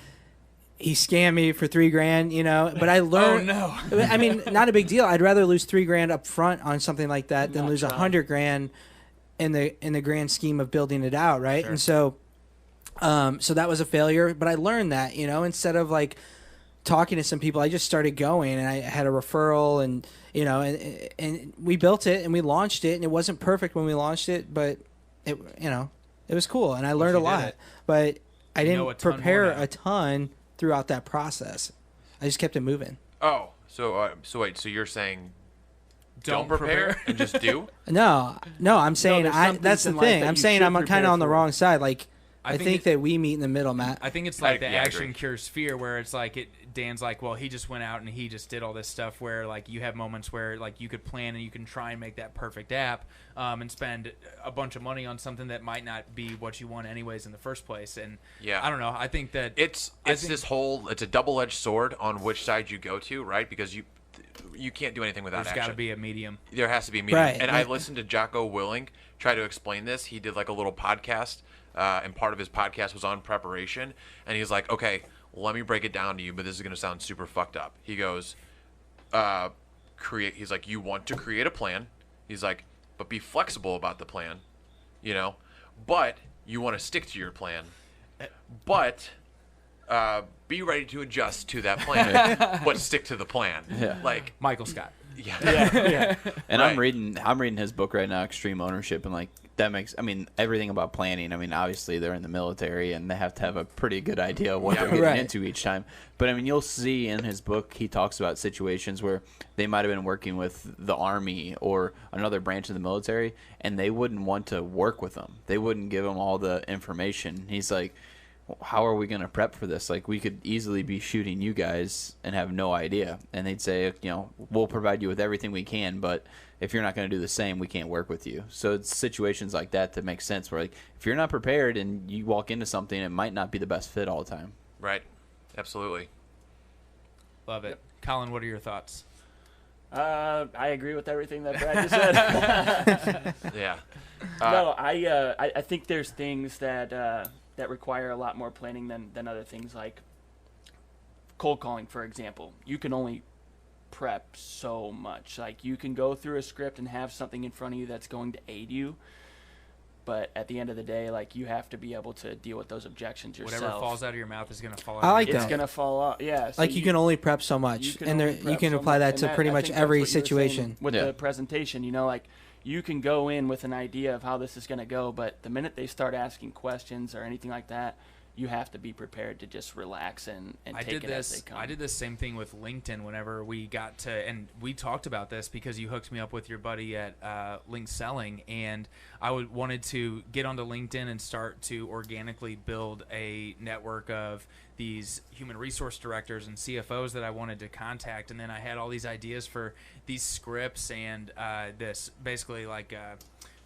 He scammed me for $3,000, you know, but I learned. Oh, no. I mean, not a big deal. I'd rather lose $3,000 up front on something like that than Not lose try. $100,000 in the grand scheme of building it out, right? Sure. And so, so that was a failure. But I learned that, you know, instead of like talking to some people, I just started going, and I had a referral, and you know, and we built it and we launched it, and it wasn't perfect when we launched it, but it, you know, it was cool, and I learned a you did lot. it. But I You didn't know a ton prepare more now. a ton throughout that process. I just kept it moving. Oh, so wait, so you're saying don't prepare and just do? No, I'm saying there's some that's the things in life thing. that I'm you saying should I'm kind of prepare on the for. wrong side. Like, I I think think that we meet in the middle, Matt. I think it's like the yeah, I action agree. cures fear, where it's like Dan's like, well, he just went out and he just did all this stuff, where like you have moments where like you could plan and you can try and make that perfect app, and spend a bunch of money on something that might not be what you want anyways in the first place. And Yeah. I don't know. I think that It's a double-edged sword on which side you go to, right? Because you can't do anything without there's action. got to be a medium. There has to be a medium. Right. And I listened to Jocko Willink try to explain this. He did like a little podcast, and part of his podcast was on preparation. And he's like, okay, let me break it down to you, but this is going to sound super fucked up. He goes, he's like, you want to create a plan. He's like, but be flexible about the plan, you know, but you want to stick to your plan, but be ready to adjust to that plan, but stick to the plan. Yeah. Like, Michael Scott. yeah. And Right. I'm reading his book right now, Extreme Ownership, and like that makes, I mean, everything about planning. I mean, obviously they're in the military and they have to have a pretty good idea of what they're getting Right. into each time. But I mean, you'll see in his book he talks about situations where they might have been working with the Army or another branch of the military, and they wouldn't want to work with them. They wouldn't give them all the information. He's like, how are we going to prep for this? Like, we could easily be shooting you guys and have no idea. And they'd say, you know, we'll provide you with everything we can, but if you're not going to do the same, we can't work with you. So it's situations like that that make sense, where like, if you're not prepared and you walk into something, it might not be the best fit all the time. Right. Absolutely. Love it. Colin, what are your thoughts? I agree with everything that Brad just said. Yeah. No, I think there's things that require a lot more planning than other things, like cold calling, for example. You can only prep so much. Like, you can go through a script and have something in front of you that's going to aid you, but at the end of the day, like, you have to be able to deal with those objections yourself. Whatever falls out of your mouth is going to fall out I of like your It's that. mouth. gonna fall off. Yeah. So Like, you can only prep so much, and only you prep can so apply much. that And to pretty I much think that's every what you were saying situation. with Yeah. the presentation, you know, like, you can go in with an idea of how this is going to go, but the minute they start asking questions or anything like that, you have to be prepared to just relax and take it as they come. I did this same thing with LinkedIn whenever we got to, and we talked about this because you hooked me up with your buddy at Link Selling, and I wanted to get onto LinkedIn and start to organically build a network of these human resource directors and CFOs that I wanted to contact, and then I had all these ideas for these scripts and this basically like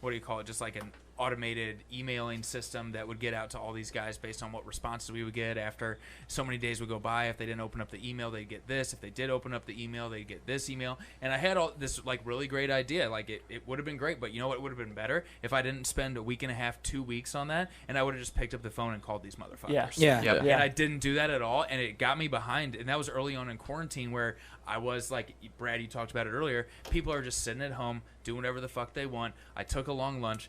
what do you call it? Just like an automated emailing system that would get out to all these guys based on what responses we would get after so many days would go by. If they didn't open up the email, they'd get this. If they did open up the email, they'd get this email. And I had all this like really great idea. Like it would have been great, but you know what would have been better? If I didn't spend a week and a half, 2 weeks on that, and I would have just picked up the phone and called these motherfuckers. Yeah. And I didn't do that at all, and it got me behind. And that was early on in quarantine where I was like, Brad, you talked about it earlier. People are just sitting at home doing whatever the fuck they want. I took a long lunch.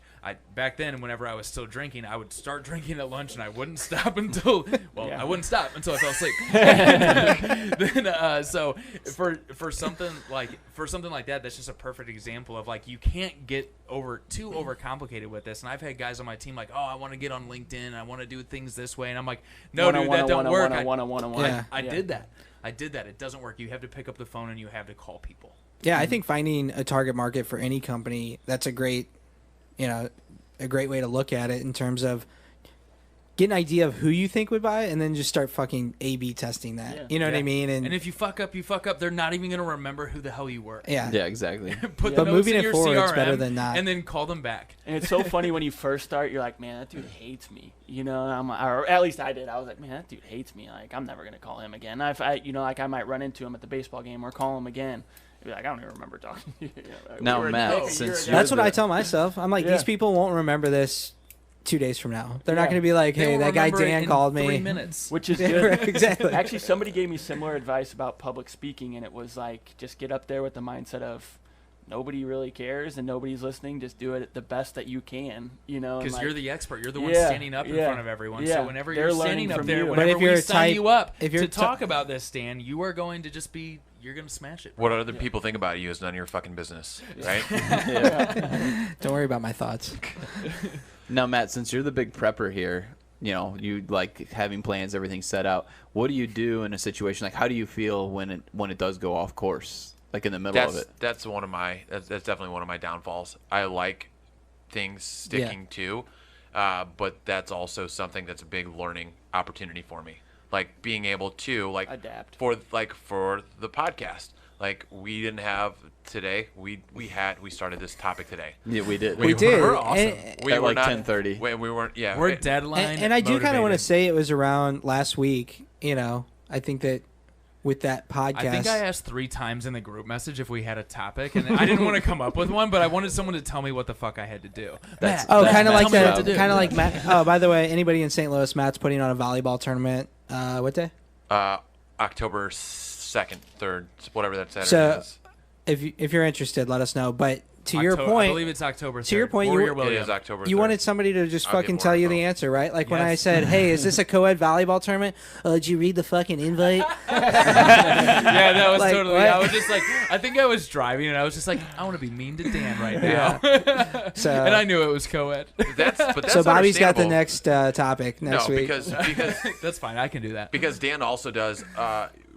Back then, whenever I was still drinking, I would start drinking at lunch, and I wouldn't stop until I wouldn't stop until I fell asleep. Then, so for something like that, that's just a perfect example of like you can't get too overcomplicated with this. And I've had guys on my team like, oh, I want to get on LinkedIn, I want to do things this way, and I'm like, no, dude, that don't work. I did that. It doesn't work. You have to pick up the phone and you have to call people. Yeah, I think finding a target market for any company, that's a great way to look at it in terms of get an idea of who you think would buy it and then just start fucking A/B testing that. Yeah. You know what I mean? And if you fuck up, you fuck up. They're not even going to remember who the hell you were. Yeah. Yeah, exactly. Put the but notes moving in it your forward CRM is better than not. and then call them back. And it's so funny when you first start, you're like, man, that dude hates me. You know, or at least I did. I was like, man, that dude hates me. Like, I'm never going to call him again. I might run into him at the baseball game or call him again. Be like, I don't even remember talking to you. Now, Matt, since that's what I tell myself. I'm like, these people won't remember this 2 days from now. They're not going to be like, hey, that guy Dan called me. 3 minutes. Which is good. Exactly. Actually, somebody gave me similar advice about public speaking, and it was like, just get up there with the mindset of nobody really cares and nobody's listening. Just do it the best that you can, you know. Because you're the expert. You're the one standing up in front of everyone. Yeah. So whenever you're standing up there, you. whenever we sign you up if to talk about this, Stan, you are going to just be... You're going to smash it. What other people think about you is none of your fucking business, right? Don't worry about my thoughts. Now, Matt, since you're the big prepper here, you know, you like having plans, everything set out. What do you do in a situation like? How do you feel when it does go off course, like in the middle of it? That's definitely one of my downfalls. I like things sticking to, but that's also something that's a big learning opportunity for me. Like being able to like adapt for the podcast. Like we didn't have today. We started this topic today. Yeah, we did. We did. We're awesome. We at were like not 10:30. We weren't. Yeah. We're deadline. And I do kind of want to motivated. say it was around last week. You know, I think that with that podcast, I think I asked 3 times in the group message if we had a topic, and I didn't want to come up with one, but I wanted someone to tell me what the fuck I had to do. That's- kind of like Tell me that. what to do. Kind of like Matt. Oh, by the way, anybody in St. Louis, Matt's putting on a volleyball tournament. What day? October 2nd, 3rd, whatever that Saturday So, is. if you're interested, let us know. But to your I point, believe it's October 3rd. To your point, Warrior It William. is October 3rd. you wanted somebody to just I'll get fucking more tell you info. the answer, right? Like when I Yes. said, "Hey, is this a co-ed volleyball tournament?" Did you read the fucking invite? Yeah, that was Like, totally. what? I was just like, I think I was driving, and I was just like, I want to be mean to Dan right now. So, And I knew it was co-ed. But that's so Bobby's got the understandable. next topic next No, week. because That's fine. I can do that. because Dan also does.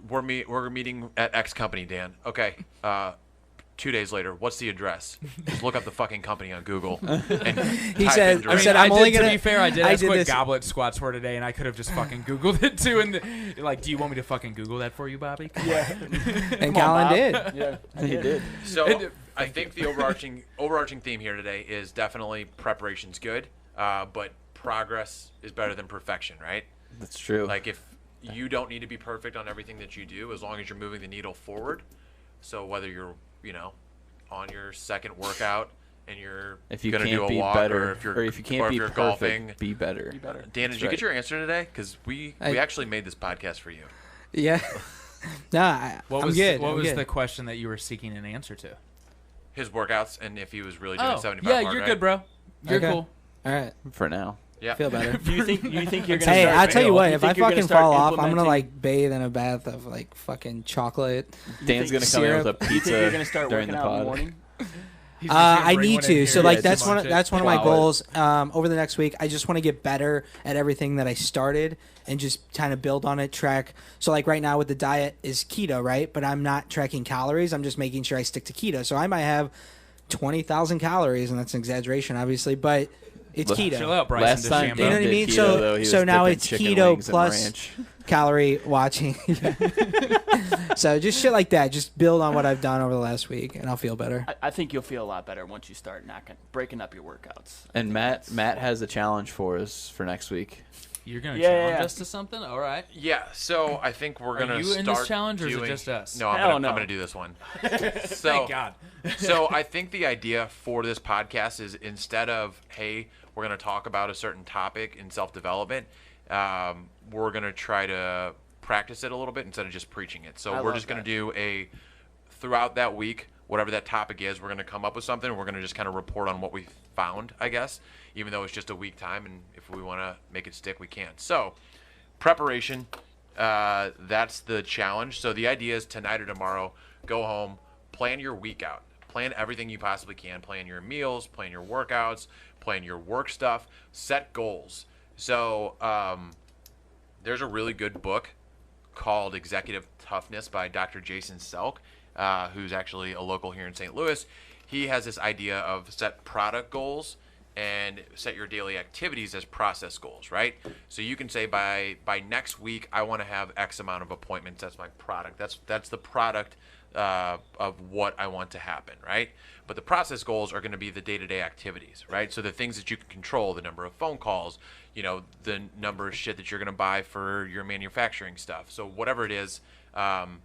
We're meeting at X company, Dan. Okay. 2 days later, what's the address? Just look up the fucking company on Google. And He type said- in he I mean, said, direct- I'm only to gonna- be fair, I did I ask did what this- goblet squats were today, and I could have just fucking Googled it too. And like, do you want me to fucking Google that for you, Bobby? Yeah. And Come on, Colin Bob. did. Yeah. He did. So I think the overarching theme here today is definitely preparation's good, but progress is better than perfection, right? That's true. Like if you don't need to be perfect on everything that you do, as long as you're moving the needle forward. So whether you're, on your second workout and you're if you gonna can't do a be walk, better, or if you're perfect, golfing. be better. Be better. Dan, did you get your answer today? Because we actually made this podcast for you. Yeah. I'm good. What I'm was good. the question that you were seeking an answer to? His workouts and if he was really doing Oh, 75 yeah, hard, you're right? good, bro. You're Okay. cool. All right. For now. Yeah. Feel better. Do you think you're gonna? Hey, start, I'll tell you what. do If I think you're gonna fucking start fall off, I'm gonna implementing- like bathe in a bath of like fucking chocolate. Dan's gonna come in with a syrup. Do you think you're pizza gonna start during working the out in the pod. morning? He's just gonna I bring need one in to. here So and like just that's munch it. one of my Wow. goals over the next week. I just want to get better at everything that I started and just kind of build on it, track. So like right now with the diet is keto, right? But I'm not tracking calories. I'm just making sure I stick to keto. So I might have 20,000 calories, and that's an exaggeration, obviously, but It's keto. Chill out, Bryson Last time DeChambeau. You know what I did mean? keto, So- though, he was so now dipping it's chicken keto wings in plus- ranch. Calorie watching. So just shit like that. Just build on what I've done over the last week, and I'll feel better. I think you'll feel a lot better once you start breaking up your workouts. And Matt has a challenge for us for next week. You're gonna Yeah, challenge yeah. us to something? All right. Yeah, so I think we're gonna Are you start in this challenge, or is it doing- just us? No, I'm Hell gonna, no. I'm gonna do this one. Thank So, God. so I think the idea for this podcast is instead of, hey, we're gonna talk about a certain topic in self-development, we're gonna try to practice it a little bit instead of just preaching it. So I we're love just gonna that. do throughout that week, whatever that topic is, we're gonna come up with something. And we're gonna just kind of report on what we found, I guess, even though it's just a week time, and if we want to make it stick, we can. So preparation, that's the challenge. So the idea is tonight or tomorrow, go home, plan your week out, plan everything you possibly can, plan your meals, plan your workouts, plan your work stuff, set goals. So there's a really good book called Executive Toughness by Dr. Jason Selk, who's actually a local here in St. Louis. He has this idea of set product goals and set your daily activities as process goals, right? So you can say by next week, I want to have X amount of appointments. That's my product. That's the product of what I want to happen, right? But the process goals are going to be the day-to-day activities, right? So the things that you can control, the number of phone calls, the number of shit that you're going to buy for your manufacturing stuff. So whatever it is, Very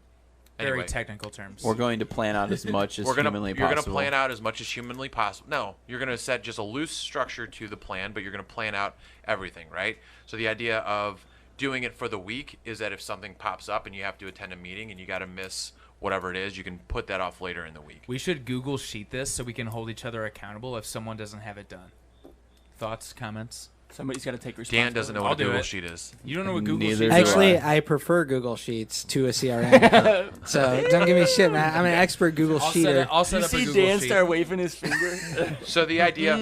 anyway. technical terms. We're going to plan out as much as humanly You're possible. going to plan out as much as humanly possible. No, you're going to set just a loose structure to the plan, but you're going to plan out everything, right? So the idea of doing it for the week is that if something pops up and you have to attend a meeting and you got to miss whatever it is, you can put that off later in the week. We should Google Sheet this so we can hold each other accountable if someone doesn't have it done. Thoughts, comments? Somebody's got to take responsibility. Dan doesn't know I'll what a do Google it. Sheet is. You don't know what Google Neither Sheets do are? Actually, I. I prefer Google Sheets to a CRM. So don't give me shit, man. I'm an expert Google Sheeter. I'll set You up a see Google Dan Sheet. start waving his finger? So the idea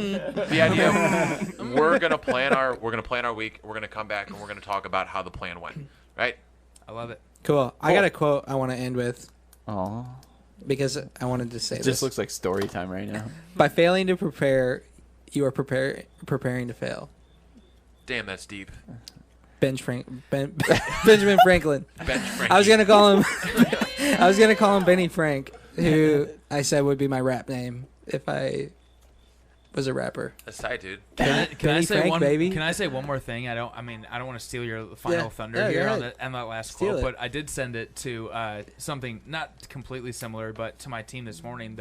we're gonna plan our week. We're gonna come back and we're gonna talk about how the plan went, right? I love it. Cool. I got a quote I want to end with Aw. because I wanted to say It this. just looks like story time right now. By failing to prepare, you are preparing to fail. Damn, that's deep. Benjamin Franklin. Bench Frankie. I was gonna call him Benny Frank, who I said would be my rap name if I was a rapper. That's tight, dude. Can I Benny say Frank, one? baby. Can I say one more thing? I don't want to steal your final Yeah. thunder Yeah, go here on ahead. that last Steal quote, it. but I did send it to something not completely similar, but to my team this morning.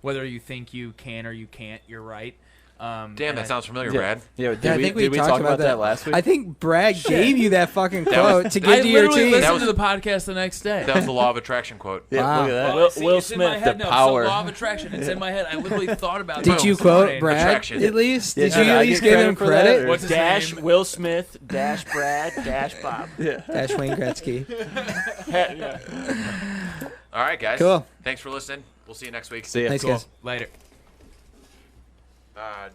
Whether you think you can or you can't, you're right. Damn, and that sounds familiar, Yeah. Brad. Yeah, I did think we talked talk about that last week? I think Brad gave you that fucking That quote was- to I give I to your literally team. That listened was- to the podcast the next day. That was the law of attraction quote. Yeah, Wow. look at that. Will- See, Will it's in my Smith. head The now. power. It's the law of attraction. It's in my head. I literally thought about it. Did you this quote morning. Brad Attraction. at least? Yeah, Did you did at I least get give him credit for that, credit? or- What's his Dash name? Will Smith, dash Brad, dash Bob. Yeah. Dash Wayne Gretzky. All right, guys. Cool. Thanks for listening. We'll see you next week. See ya. Thanks, Cool. guys. Later.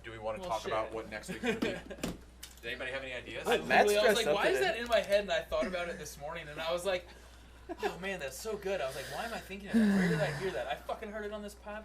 Do we want to Well, talk shit. about what next week's going to be? Does anybody have any ideas? Matt's I was dressed like, up why is today. that in my head? And I thought about it this morning, and I was like, oh man, that's so good. I was like, why am I thinking of that? Where did I hear that? I fucking heard it on this podcast.